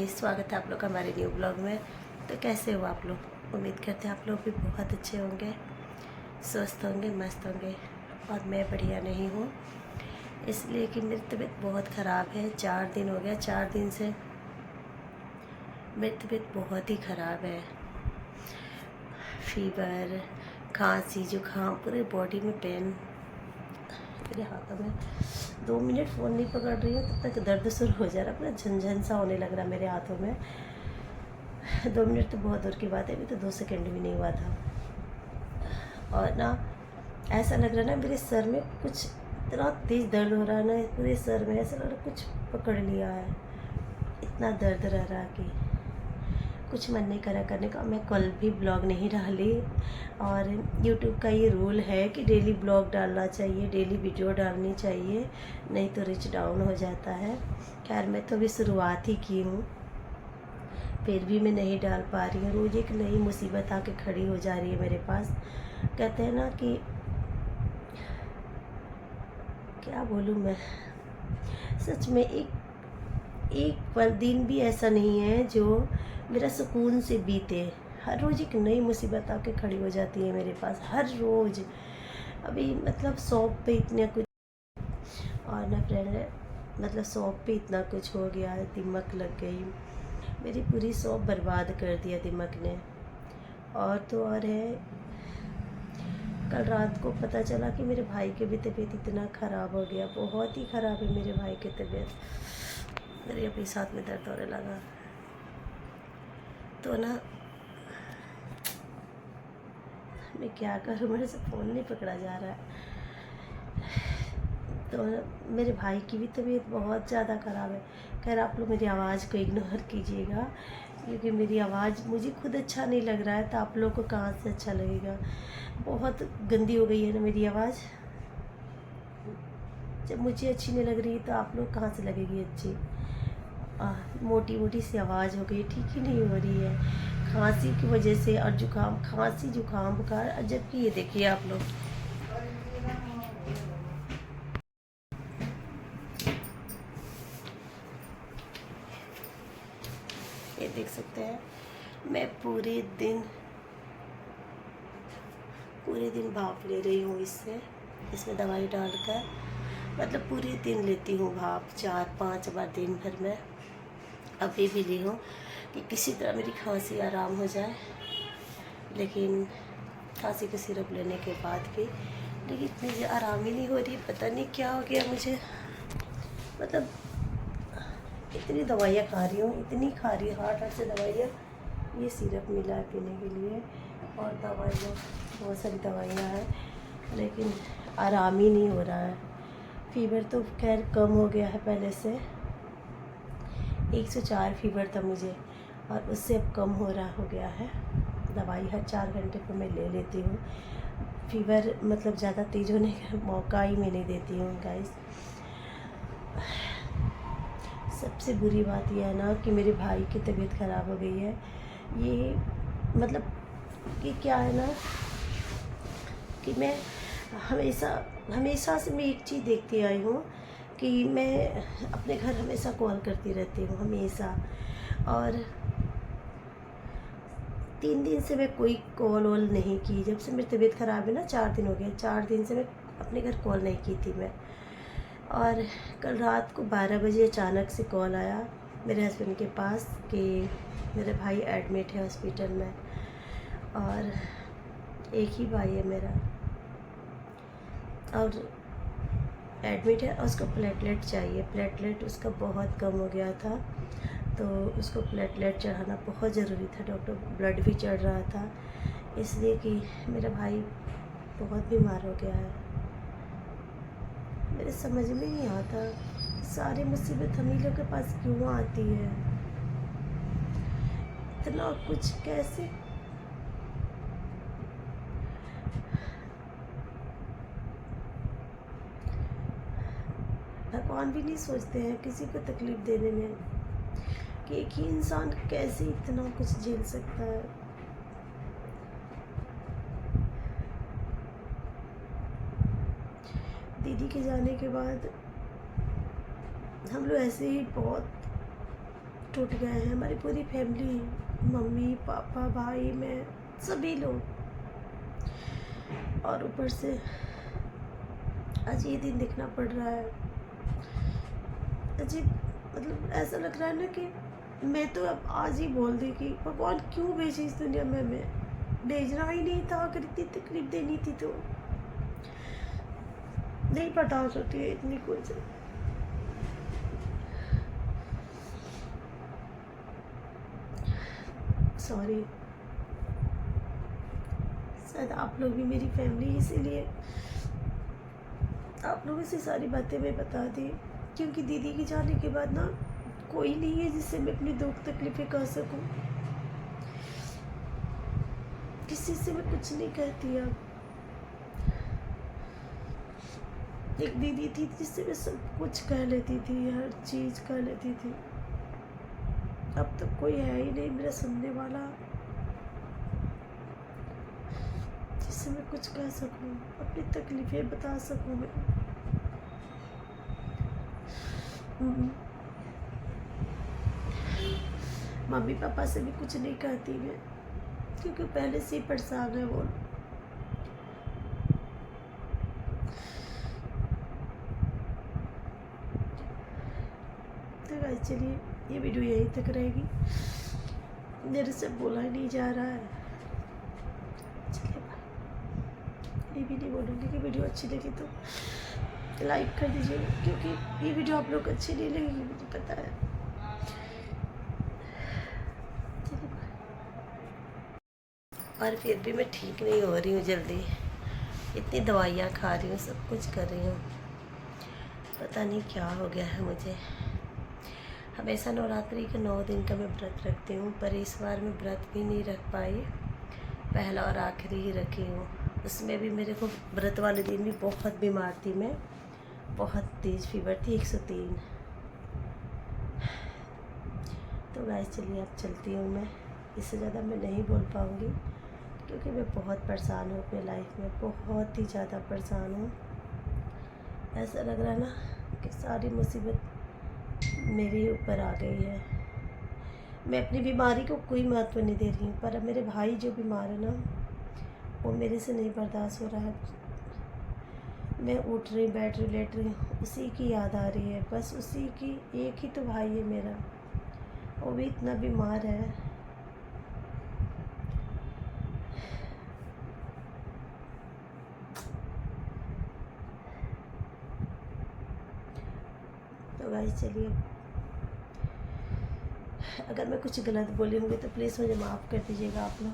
Guys, स्वागत है आप लोग का हमारे न्यू ब्लॉग में। तो कैसे हो आप लोग? उम्मीद करते हैं आप लोग भी बहुत अच्छे होंगे, स्वस्थ होंगे, मस्त होंगे। और मैं बढ़िया नहीं हूँ, इसलिए कि मेरी तबीयत बहुत ख़राब है। 4 दिन हो गया, 4 दिन से मेरी तबीयत बहुत ही ख़राब है। फीवर, खांसी, जुकाम, पूरे बॉडी में पेन। मेरे हाथों में 2 मिनट फ़ोन नहीं पकड़ रही हूँ तब तक दर्द शुरू हो जा रहा है। पूरा झंझन सा होने लग रहा मेरे हाथों में। 2 मिनट तो बहुत दूर की बात है, अभी तो 2 सेकंड भी नहीं हुआ था। और ना ऐसा लग रहा है ना, मेरे सर में कुछ इतना तेज़ दर्द हो रहा है ना, पूरे सर में ऐसा लग रहा है कुछ पकड़ लिया है। इतना दर्द रह रहा कि कुछ मन नहीं करा करने का। मैं कल भी ब्लॉग नहीं डाली, और यूट्यूब का ये रूल है कि डेली ब्लॉग डालना चाहिए, डेली वीडियो डालनी चाहिए, नहीं तो रीच डाउन हो जाता है। खैर, मैं तो अभी शुरुआत ही की हूँ, फिर भी मैं नहीं डाल पा रही हूँ। रोज़ एक नई मुसीबत आके खड़ी हो जा रही है मेरे पास। कहते हैं ना कि क्या बोलूँ मैं, सच में एक पल दिन भी ऐसा नहीं है जो मेरा सुकून से बीते। हर रोज़ एक नई मुसीबत आके खड़ी हो जाती है मेरे पास, हर रोज़। अभी मतलब शॉप पे इतना कुछ, और ना फ्रेंड, मतलब शॉप पे इतना कुछ हो गया, दिमाग लग गई मेरी, पूरी शॉप बर्बाद कर दिया दिमाग ने। और तो और है, कल रात को पता चला कि मेरे भाई की भी तबीयत इतना ख़राब हो गया, बहुत ही ख़राब है मेरे भाई की तबीयत। मेरे अभी साथ में दर्द होने लगा। तो ना मैं क्या करूँ, मेरे से फ़ोन नहीं पकड़ा जा रहा है। तो मेरे भाई की भी तबीयत बहुत ज़्यादा ख़राब है। खैर, आप लोग मेरी आवाज़ को इग्नोर कीजिएगा, क्योंकि मेरी आवाज़ मुझे खुद अच्छा नहीं लग रहा है, तो आप लोग को कहाँ से अच्छा लगेगा। बहुत गंदी हो गई है ना मेरी आवाज़। जब मुझे अच्छी नहीं लग रही तो आप लोग कहाँ से लगेगी अच्छी। मोटी मोटी सी आवाज़ हो गई, ठीक ही नहीं हो रही है, खांसी की वजह से। और जुकाम, खांसी, जुकाम, बुखार। जबकि ये देखिए आप लोग, ये देख सकते हैं, मैं पूरे दिन भाप ले रही हूँ इसमें दवाई डालकर। मतलब पूरे दिन लेती हूँ भाप, 4-5 बार दिन भर में। अभी भी ली हूँ कि किसी तरह मेरी खांसी आराम हो जाए, लेकिन खांसी का सिरप लेने के बाद भी लेकिन इतनी आराम ही नहीं हो रही। पता नहीं क्या हो गया मुझे। मतलब इतनी दवाइयाँ खा रही हूँ, इतनी खा रही हूँ, हार्ट से दवाइयाँ। ये सिरप मिला है पीने के लिए, और दवाइयाँ, बहुत सारी दवाइयाँ हैं, लेकिन आराम ही नहीं हो रहा है। फीवर तो खैर कम हो गया है पहले से। 104 फीवर था मुझे, और उससे अब कम हो गया है। दवाई हर 4 घंटे पर मैं ले लेती हूँ। फीवर मतलब ज़्यादा तेज़ होने का मौका ही मैं नहीं देती हूँ गाइस। सबसे बुरी बात यह है ना कि मेरे भाई की तबीयत ख़राब हो गई है। ये मतलब कि क्या है ना कि मैं हमेशा से मैं एक चीज़ देखती आई हूँ कि मैं अपने घर हमेशा कॉल करती रहती हूँ, हमेशा। और 3 दिन से मैं कोई कॉल वॉल नहीं की। जब से मेरी तबीयत ख़राब है ना, 4 दिन हो गए, 4 दिन से मैं अपने घर कॉल नहीं की थी मैं। और कल रात को 12 बजे अचानक से कॉल आया मेरे हस्बैंड के पास कि मेरा भाई एडमिट है हॉस्पिटल में, और एक ही भाई है मेरा, और एडमिट है, और उसको प्लेटलेट चाहिए। प्लेटलेट उसका बहुत कम हो गया था, तो उसको प्लेटलेट चढ़ाना बहुत ज़रूरी था। डॉक्टर ब्लड भी चढ़ रहा था, इसलिए कि मेरा भाई बहुत बीमार हो गया है। मेरे समझ में नहीं आता, सारी मुसीबत हम ही लोग के पास क्यों आती है। इतना कुछ कैसे। भगवान भी नहीं सोचते हैं किसी को तकलीफ़ देने में, कि एक ही इंसान कैसे इतना कुछ झेल सकता है। दीदी के जाने के बाद हम लोग ऐसे ही बहुत टूट गए हैं, हमारी पूरी फैमिली, मम्मी पापा भाई मैं, सभी लोग। और ऊपर से आज ये दिन देखना पड़ रहा है। अजीब, मतलब ऐसा लग रहा है ना कि मैं तो अब आज ही बोल दी कि भगवान क्यों भेजी इस दुनिया में, मैं भेजना ही नहीं था। अगर इतनी तकलीफ देनी थी तो नहीं बता सकती है इतनी कुछ। सॉरी, शायद आप लोग भी मेरी फैमिली, इसीलिए आप लोगों से सारी बातें मैं बता दी। क्योंकि दीदी के जाने के बाद ना कोई नहीं है जिससे मैं अपनी दुख तकलीफें कह सकूं। किसी से मैं कुछ नहीं कहती अब। एक दीदी थी जिससे मैं सब कुछ कह लेती थी, हर चीज कह लेती थी। अब तो कोई है ही नहीं मेरा सुनने वाला जिससे मैं कुछ कह सकूं, अपनी तकलीफें बता सकूं मैं। मम्मी पापा से भी कुछ नहीं कहती मैं, क्योंकि पहले से ही परेशान है वो। तो गाइस चलिए, ये वीडियो यहीं तक रहेगी, मेरे से बोला ही नहीं जा रहा है। चलिए बाय। ये भी नहीं बोलूँगी कि वीडियो अच्छी लगी तो लाइक कर दीजिएगा, क्योंकि ये वीडियो आप लोग को अच्छी नहीं लगेगी मुझे पता है। चलिए बाय। और फिर भी मैं ठीक नहीं हो रही हूँ जल्दी, इतनी दवाइयाँ खा रही हूँ, सब कुछ कर रही हूँ, पता नहीं क्या हो गया है मुझे। हमेशा नवरात्रि के 9 दिन का मैं व्रत रखती हूँ, पर इस बार मैं व्रत भी नहीं रख पाई, पहला और आखिरी ही रखी हूँ। उसमें भी मेरे को व्रत वाले दिन भी बहुत बीमार थी मैं, बहुत तेज़ फीवर थी 103। तो गाइस चलिए अब चलती हूँ मैं, इससे ज़्यादा मैं नहीं बोल पाऊँगी, क्योंकि मैं बहुत परेशान हूँ अपनी लाइफ में, बहुत ही ज़्यादा परेशान हूँ। ऐसा लग रहा है ना कि सारी मुसीबत मेरे ऊपर आ गई है। मैं अपनी बीमारी को कोई महत्व नहीं दे रही हूँ, पर अब मेरे भाई जो बीमार है ना, वो मेरे से नहीं बर्दाश्त हो रहा है। मैं उठ रही, बैठ रही, लेट रही हूँ, उसी की याद आ रही है, बस उसी की। एक ही तो भाई है मेरा, वो भी इतना बीमार है। तो गाइस चलिए, अगर मैं कुछ गलत बोली होंगी तो प्लीज़ मुझे माफ़ कर दीजिएगा आप लोग।